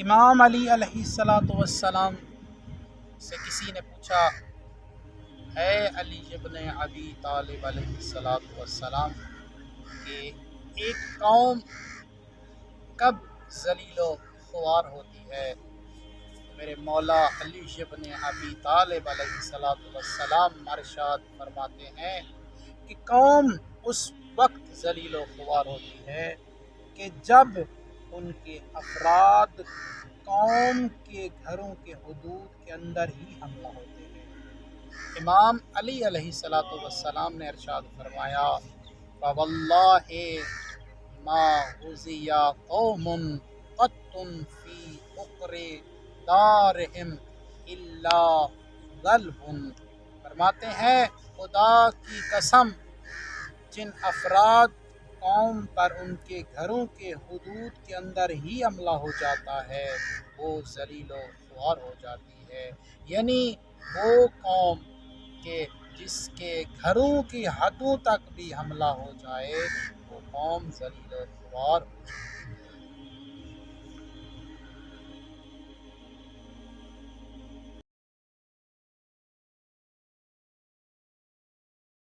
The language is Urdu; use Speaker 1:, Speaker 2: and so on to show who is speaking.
Speaker 1: امام علی علیہ السلام سے کسی نے پوچھا، اے علی ابن ابی طالب علیہ السلام کہ ایک قوم کب ذلیل و خوار ہوتی ہے؟ میرے مولا علی ابن ابی طالب علیہ السلام ارشاد فرماتے ہیں کہ قوم اس وقت ذلیل و خوار ہوتی ہے کہ جب ان کے افراد قوم کے گھروں کے حدود کے اندر ہی حملہ ہوتے ہیں۔ امام علی علیہ السلام نے ارشاد فرمایا، فواللہ ما غزی قوم قط فی عقر دارہم الا غلب۔ فرماتے ہیں خدا کی قسم، جن افراد قوم پر ان کے گھروں کے حدود کے اندر ہی حملہ ہو جاتا ہے وہ ذلیل و خوار ہو جاتی ہے، یعنی وہ قوم کہ جس کے گھروں کی حدوں تک بھی حملہ ہو جائے وہ قوم ذلیل و خوار ہو جائے۔